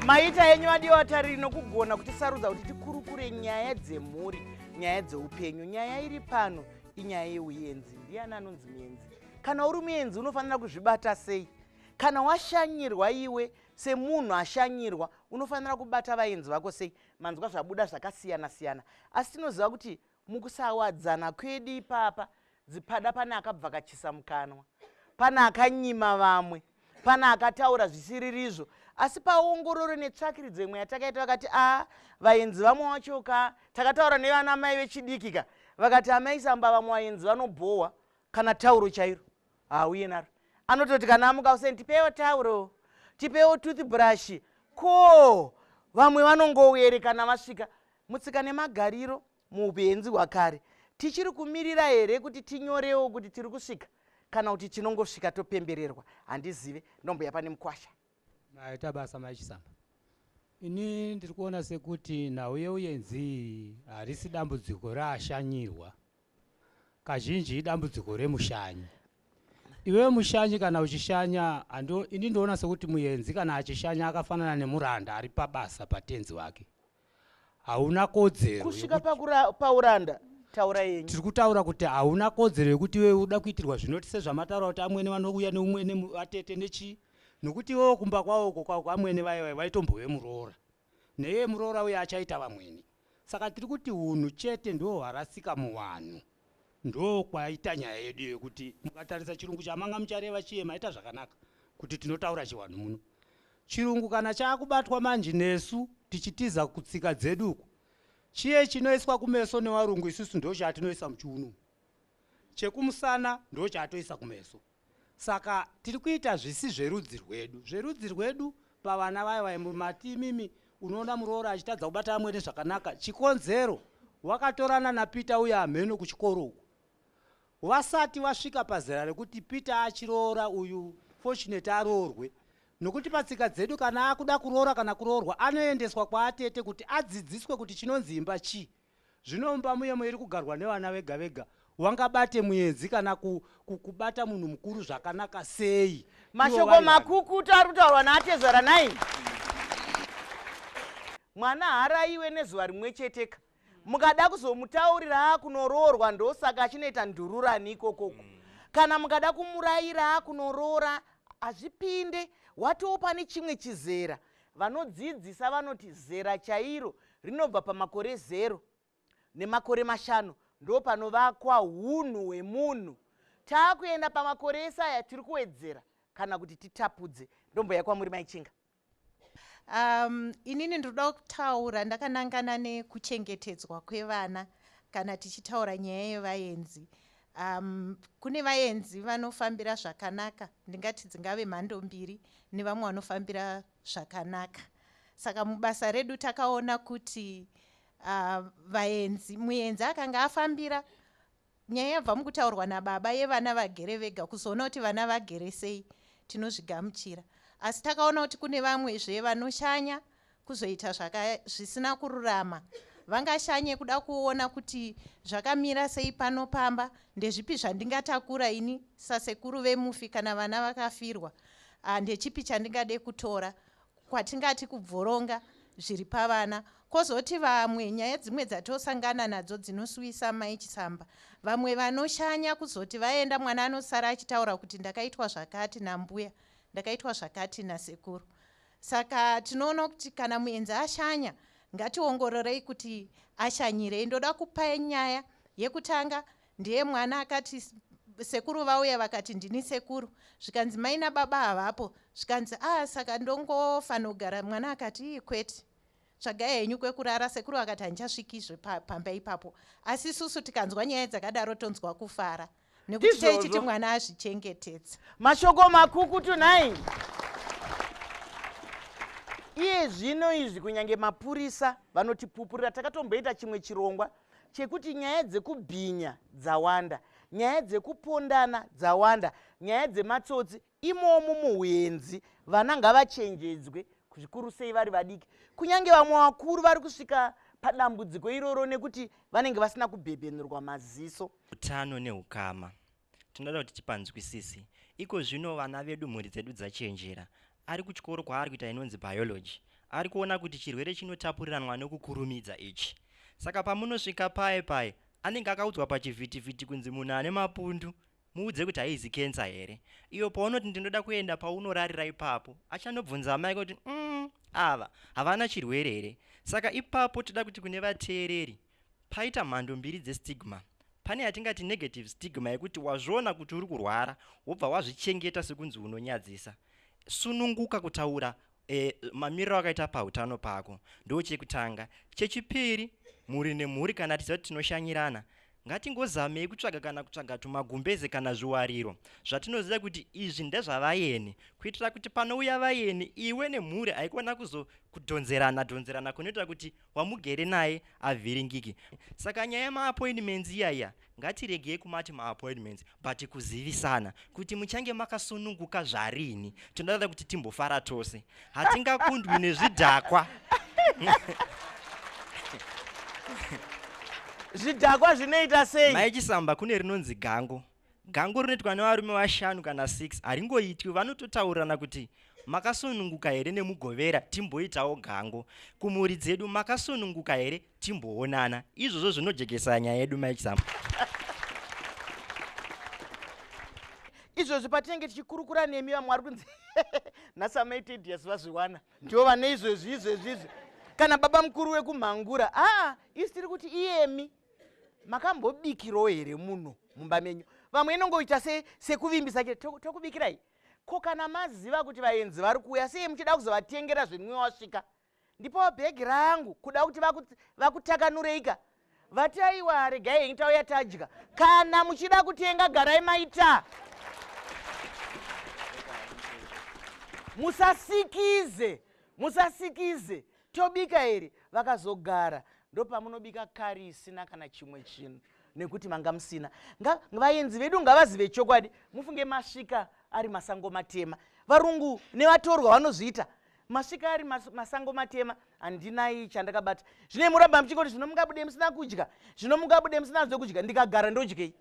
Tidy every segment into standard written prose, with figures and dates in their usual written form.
Maita yenyu vadiwatari nokugona kuti sarudza kuti tikurukure nyaya dzemhuri, nyaya dzeupenyu. Nyaya iri pano inyaya yeuyenzi. Ndiani anonzi muenzi? Kana uri muenzi unofanira kuzvibata sei? Kana washanyirwa iwe semunhu ashanyirwa unofanira kubata vaenzi vako sei? Manzwa zvabuda zvakasiyana siyana, asi tinoziva kuti mukusawadzana kwedu ipapa dzipada pane akabvakachisa mukanwa, pane akanyima vamwe, pane akataura zvisiririzvo. Asi paongororo netsvakiridzo imwe yatakaita vakati vaenzi vamwe vachoka, takataura nevana mai vechidikika vakati amaisa mbava vamwe vaenzi vanobhohwa kana tauro chairo uye naro anototi kana amuka useni tipewo tauro, tipewo toothbrush. Ko vamwe vanongowere kana vasvika. Mutsika nemagariro muupenzi hwakare tichiri kumirira here kuti tinyorewo kuti tiri kusvika kana kuti tinongosvika topembererwa? Handizive. Ndombuya pane mukwasha. Maita basa maichisamba. Ini ndiri kuona sekuti nhau yeuyenzi harisi dambudziko raashanyirwa, kazhinji idambudziko remushanyi. Iwe mushanyi kana uchishanya, ini ndoona sekuti muenzi kana achishanya akafanana nemuranda ari pabasa patenzi wake. Hauna kodzero kusvika pauranda. Taura yenyu. Tiri kutaura kuti hauna kodzero yekuti iwe uda kuitirwa zvinoti sezvamataura kuti amwene vanouya neumwene vatete nechi, nokuti iwewo kumba kwawo kwako amwene vaitombowe muroora, neye muroora uye achaita vamwene. Saka tiri kuti unhu chete ndo hwarasika muvanhu. Ndo kwaita nyaya yedu yekuti mukatarisa chirungu chamanga muchareva chiye maita zvakanaka kuti tinotaura chiwanhu muno. Chirungu kana chaakubatwa manje nesu tichitiza kutsika dzeduku, chiye chinoiswa kumeso nevarungu isusu ndo chatinoisa muchiuno, chekumusana ndo chatoisa kumeso. Saka tiri kuita zvisi zverudzi rwedu. Zverudzi rwedu pavana vayo mati mimi unoona muroora achitadza kubata amwene zvakanaka. Chikonzero wakatorana naPeter uye amheno kuchikoro uku. Vasati wasvika pazera rekuti Peter achiroora uyu Fortunate aroorwe, nokuti patsika dzedu kana akuda kuroora kana kuroorwa anoendeswa kwaatete kuti adzidziswe kuti chinonzi imba chii. Zvino mumba muyemo iri kugarwa nevana vega vega, wangabate muenzi kana kubata munhu mukuru zvakanaka sei? Mashoko makukutu ari kutaurwa naatezara 9. Mwana haraiwe nezuva rimwe cheteka. Mukada kuzomutaurira kunoroorwa ndosaka achinoita ndururani ikokoko. Kana mukada kumurayira kunoroora hazvipinde. Watoo pane chimwe chizera. Vanodzidzisa vanoti zera chairo rinobva pamakore 0 nemakore 5 ndo panovakwa hunhu hwemunhu. Taakuenda pamakore esaya tiri kuwedzera kana kuti titapudze. Ndombuya kwamuri Maichinga. Inini ndoda kutaura ndakanangana nekuchengetedzwa kwevana kana tichitaura nyaya yevaenzi. Kune vaenzi vanofambira zvakanaka, ndingati dzingave mhando mbiri, nevamwe vanofambira zvakanaka. Saka mubasa redu takaona kuti muenzi akanga afambira nyaya yabva mukutaurwa nababa yevana vagere vega, kuzoona kuti vana vagere sei tinozvigamuchira. Asi takaona kuti kune vamwezve vanoshanya kuzoita zvisina kururama. Vangashanye kuda kuona kuti zvakamira sei panopamba, ndezvipi zvandingatakura ini sasekuru vemufi kana vana vakafirwa, ndechipi chandingade kutora kwatingati kubvoronga zviri pavana. Kozoti vamwe nyaya dzimwe dzatosangana nadzo dzinosuvisa Maichisamba, vamwe vanoshanya kuzoti vaenda mwana anosara achitaura kuti ndakaitwa zvakati nambuya, ndakaitwa zvakati nasekuru. Saka tinoona kuti kana muenzi ashanya ngationgororei kuti ashanyirei. Ndoda kupa nyaya yekutanga ndiye mwana akati sekuru vauya vakati ndini sekuru, zvikanzi mai nababa havapo, zvikanzi saka ndongofana kugara. Mwana akati kwete, tsvagai henyu kwekurara. Sekuru akati handichasvikizve pamba ipapo. Asi isusu tikanzwa nyaya dzakadaro tonzwa kufara nekuti teichiti mwana azvichengetedza. Mashoko makukutu 9. Iye zvino izvi kunyange mapurisa vanotipupurira. Takatomboita chimwe chirongwa chekuti nyaya dzekubhinya dzawanda, nyaya dzekupondana dzawanda, nyaya dzematsotsi imomo muuenzi. Vana ngavachenjedzwe zvikuru sei vari vadiki. Kunyange vamwe vakuru vari kusvika padambudziko iroro nekuti vanenge vasina kubhebhenurwa maziso. Utano neukama tinoda kuti tipanzwisise. Iko zvino vana vedu mhuri dzedu dzachenjera. Ari kuchikoro kwaari kuita inonzi biology, ari kuona kuti chirwere chinotapuriranwa nekukurumidza ichi. Saka pamunosvika paye anenge akaudzwa pachivhitivhiti kunzi munhu ane mapundu muudze kuti haizi kensa here. Iyo paunoti ndinoda kuenda paunorarira ipapo achanobvunza mai kuti ava havana chirwere here. Saka ipapo toda kuti kune vateereri paita mhando mbiri dzestigma. Pane yatingati negative stigma yekuti wazviona kuti uri kurwara wobva wazvichengeta sekunzi unonyadzisa. Sununguka kutaura mamiriro akaita pautano pako. Ndo chekutanga. Chechipiri, muri nemhuri kana tiziva kuti tinoshanyirana, ngatingozamei kutsvaga kana kutsvaga tumagumbeze kana zviwariro zvatinoziva kuti izvi ndezvavaeni, kuitira kuti panouya vaeni iwe nemhuri haikona kudhonzerana kunoita kuti wamugere naye avhiringike. Saka nyaya yemaappointments iyaya ngatiregei kumati maappointments but kuzivisana kuti muchange makasununguka zvarini. Tinoda kuti timbofara tose, hatingakundwi nezvidhakwa. Zvidhakwa zvinoita sei? Maichisamba kune rinonzi gango. Gango rinoitwa nevarume 5 kana 6. Haringoitwi, vanototaurirana kuti makasununguka here nemugovera, timboitawo gango. Kumhuri dzedu makasununguka here, timboonana. Izvozvo zvinojekesa nyaya yedu maichisamba. Izvozvo patinenge tichikurukura nemi vamwe vari kunzi nasamaitedhiasi vazviwana ndivo vane izvozvi. Kana baba mukuru wekumhangura, isi tiri kuti iyemi makambobikirawo here muno mumba menyu? Vamwe inongoita sekuvimbisa chete, tokubikirai. Ko kana maziva kuti vaenzi vari kuuya, sei muchida kuzovatengera zvinwiwa wasvika? Ndipo bhegi rangu kuda kuti vakutakanureika. Vati aiwa regai henyu tauya tadya. Kana muchida kutenga garai maita. Musasikize. Tobika here vakazogara. Ndo pamunobika kari isina kana chimwe chinhu nekuti manga musina. Vaenzi vedu ngavazive chokwadi. Mufunge masvika ari masango matema. Varungu nevatorwa vanozviita. Masvika ari masango matema, handinai chandakabata. Zvine muramba muchingoti zvino mungabude musina kudya, zvino mungabude musina zvokudya, ndikagara ndodyei.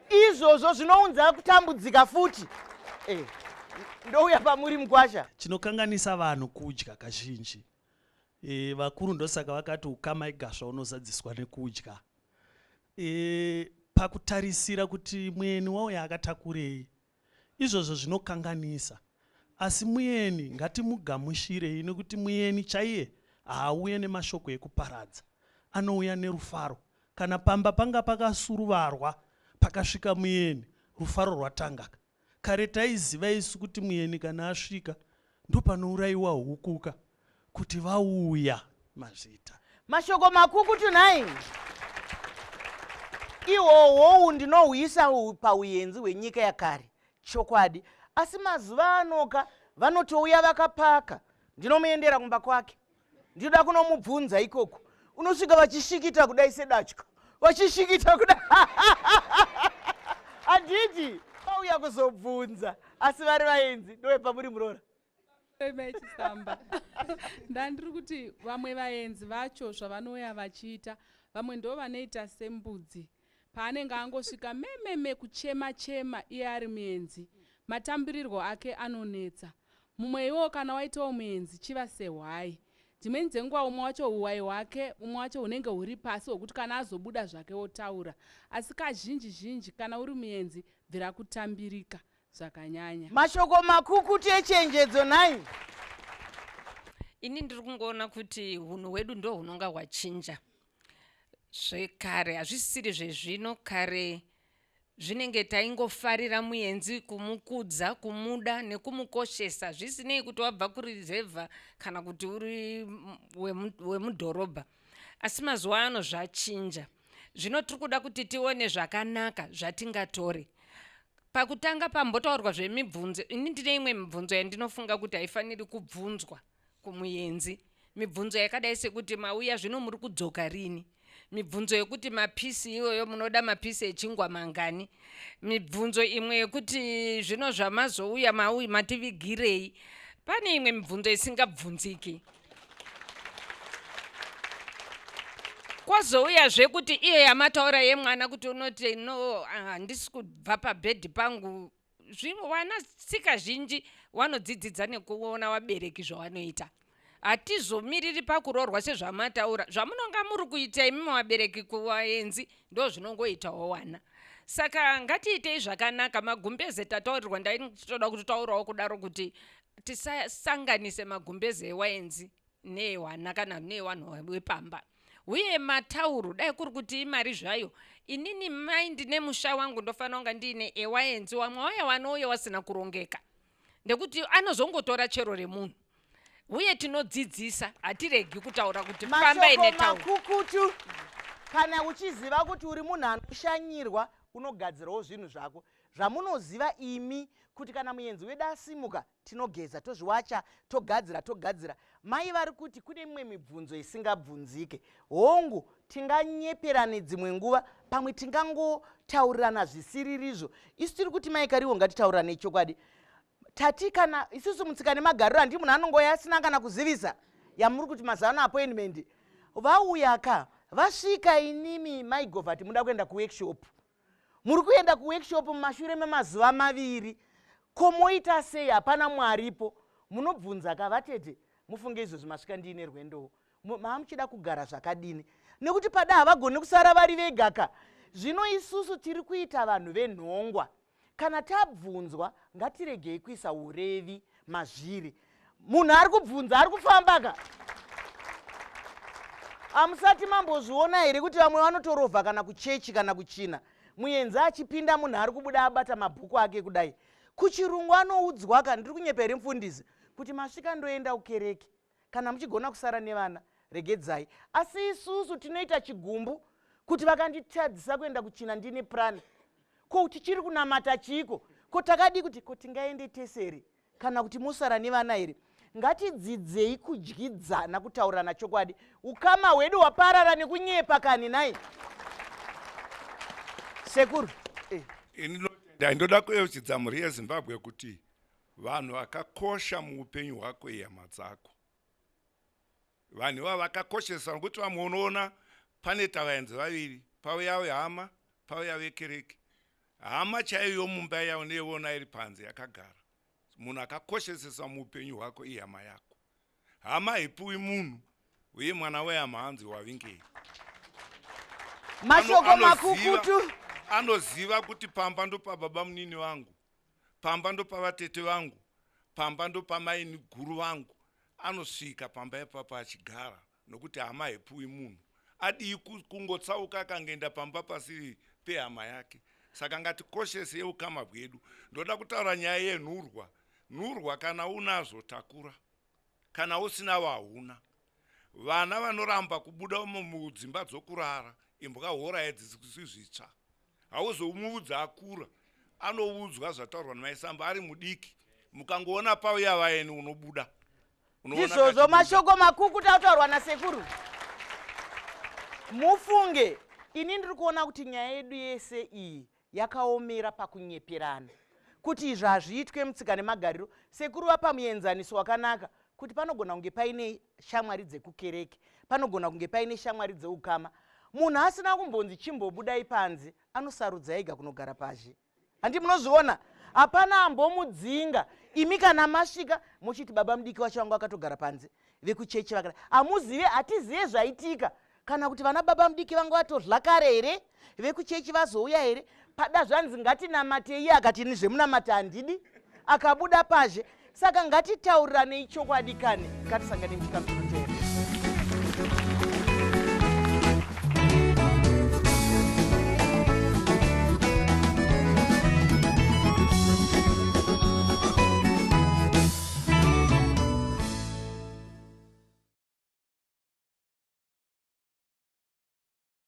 Izvozvo zvinounza kutambudzika futi. Ndouya pamuri mukwasha. Chinokanganisa vanhu kudya kazhinji. Vakuru ndosaka vakati ukama igasva unozadziswa nekudya. Pakutarisira kuti muyeni wauya akatakurei, izvozvo zvinokanganisa. Asi muyeni ngatimugamushirei, nekuti muyeni chaiye haauye nemashoko ekuparadza, anouya nerufaro. Kana pamba panga pakasuruvarwa pakasvika muyeni, rufaro rwatanga. Kare taiziva isu kuti muyeni kana asvika ndopanourayiwa hukuka kuti vauya mazvita. Mashoko makuku tunai. Ihwohwo ndinohwisa pauyenzi hwenyika yakare. Chokwadi. Asi mazuva anoka vanotouya vakapaka. Ndinomuendera kumba kwake. Ndinoda kunomubvunza ikoko. Unosvika vachishikita kudai sedatya. Vachishikita kudai. Handiti pauya kuzobvunza. Asi vari vaenzi ndowe pamuri murora. Machisamba. Ndandiri kuti vamwe vaenzi vacho zvavanouya vachiita, vamwe ndo vanoita sembudzi. Paanenge angosvika mememe kuchema iye ari muenzi, matambirirwo ake anonetsa. Mumwe iwo kana waitawo muenzi chiva sehwai. Dzimweni dzenguva umwe wacho huhwai hwake, umwe wacho hunenge huri pasi hwokuti kana azobuda zvake otaura. Asi kazhinji kana uri muenzi bvira kutambirika zvakanyanya. Mashoko makukutu echenjedzo nai. Ini ndiri kungoona kuti hunhu hwedu ndo hunonga hwachinja. Zvekare hazvisiri zvezvino. Kare zvinenge taingofarira muenzi, kumukudza, kumuda nekumukoshesa, zvisinei kuti wabva kurizevha kana kuti uri wemudhorobha. Asi mazuva ano zvachinja. Zvino tiri kuda kuti tione zvakanaka zvatingatore. Pakutanga pambotaurwa zvemibvunzo, ini ndine imwe mibvunzo yandinofunga kuti haifaniri kubvunzwa kumuenzi. Mibvunzo yakadai sekuti mauya zvino muri kudzoka rini? Mibvunzo yekuti mapisi iyoyo munoda mapisi echingwa mangani? Mibvunzo imwe yekuti zvino zvamazouya mativigirei? Pane imwe mibvunzo isingabvunziki. Kwazouya zvekuti iye yamataura yemwana kuti unoti no, handisi kubva pabhedhi pangu. Vana sika zhinji wanodzidzidza nekuona wabereki zvawanoita. hatizomiriri pakuroorwa sezvamataura. Zvamunonga muri kuita imi vabereki kuvaenzi ndo zvinongoitawo wana. Saka ngatiitei zvakanaka. Magumbeze tataurirwa, ndaitoda kutotaurawo kudaro kuti tisasanganise magumbeze ewaenzi neewana kana neewanhu wepamba. Uye matauro dai kuri kuti imari zvayo, inini mai ndine musha wangu ndofanira kunga ndiine ewaenzi, wamwe waya wanouya wasina kurongeka, ndekuti anozongotora chero remunhu. Uye tinodzidzisa, hatiregi kutaura kuti pamba ine tauro. Mashoko makukutu, kana uchiziva kuti uri munhu anoshanyirwa, unogadzirawo zvinhu zvako zvamunoziva imi kuti kana muenzi wedu asimuka tinogeza, tozviwacha, togadzira. Mai vari kuti kune imwe mibvunzo isingabvunzike. Hongu, tinganyeperane dzimwe nguva, pamwe tingangotaurirana zvisiririzvo. Isu tiri kuti mai kariwo ngatitaurirane chokwadi. Tati kana isusu mutsika nemagariro handi munhu anongoya asina kana kuzivisa yamuri kuti mazano appointment. Vauya ka vasvika inimi mai Govati muda kuenda kuworkshop. Muri kuenda kuworkshop mumashure memazuva maviri. Komoita sei hapana mwaripo? Munobvunza kavatete mufunge izvozvo masvika ndiine rwendo. Maamuchida kugara zvakadini? Nekuti pada havagoni kusara vari vega ka. Zvino isusu tiri kuita vanhu venhongwa. Kana tabvunzwa ngatiregei kuisa urevi mazviri. Munhu ari kubvunza ari kufamba ka. Amusati mambozviona here kuti vamwe vanotorovha kana kuchechi kana kuchina. Muenzi achipinda munhu ari kubuda abata mabhuku ake kudai. Kuchirungu anoudzwa ka, ndiri kunyepera mufundisi kuti masvika ndoenda kukereke. Kana muchigona kusara nevana regedzai. Asi isusu tinoita chigumbu kuti vakanditadzisa kuenda kuchina ndine plan. Ko tichiri kunamata chiko, ko takadi kuti ko tingaende teseri kana kuti musara nevana here. Ngatidzidzei kudyidzana kutaurana chokwadi. Ukama hwedu hwaparara nekunyepa kani nai. Sekuru. Ndoda kuyeuchidza mhuri yeZimbabwe kuti vanhu vakakosha muupenyu hwako ihama dzako. Vanhu ava vakakoshesa nokuti vamwe unoona pane tavaenzi vaviri, pauya wehama, pauya wekereke. Hama chaiyo mumba yavo neiona iri panze yakagara. Munhu akakoshesesa muupenyu hwako ihama yako. Hama haipiwi munhu, uye mwana wehama hanzi wavingei. Mashoko makukutu. Anoziva kuti pamba ndo pababa munini wangu, pamba ndo pavatete vangu, pamba ndo pamaini guru vangu. Anosvika pamba ipapa achigara nokuti hama haipiwi munhu. Adii kungotsauka akangoenda pamba pasi pehama yake. Saka ngatikoshese ukama hwedu. Ndoda kutaura nyaya yenhurwa. Nhurwa kana unazvo takura, kana usina wahuna. Vana vanoramba kubuda mudzimba dzokurara, imbwa hora edzisi zvitsva. Hauzomuudza akura, anoudzwa zvataurwa namaisamba ari mudiki. Mukangoona pauya vaeni unobuda. Izvozvo mashoko makukutu ataurwa nasekuru. Mufunge, ini ndiri kuona kuti nyaya yedu yese iyi yakaomera pakunyeperana. Kuti izvi hazviitwe mutsika nemagariro. Sekuru vapa muenzaniso wakanaka kuti panogona kunge paine shamwari dzekukereke, panogona kunge paine shamwari dzeukama. Munhu asina kumbonzi chimbobudai panze anosarudza ega kunogara pazhe. Handi munozviona? Hapana ambomudzinga. Imi kana masvika muchiti baba mudiki wacho wangu akatogara panze, vekuchechi vakati amuzive, hatizive zvaitika. Kana kuti vana baba mudiki vangu vatodla kare here, vekuchechi vazouya here. Pada zvanzi ngatinamatei, akati ni zvemunamata handidi, akabuda pazhe. Saka ngatitaurirane chokwadi kane, ngatisangane muchikambirotere.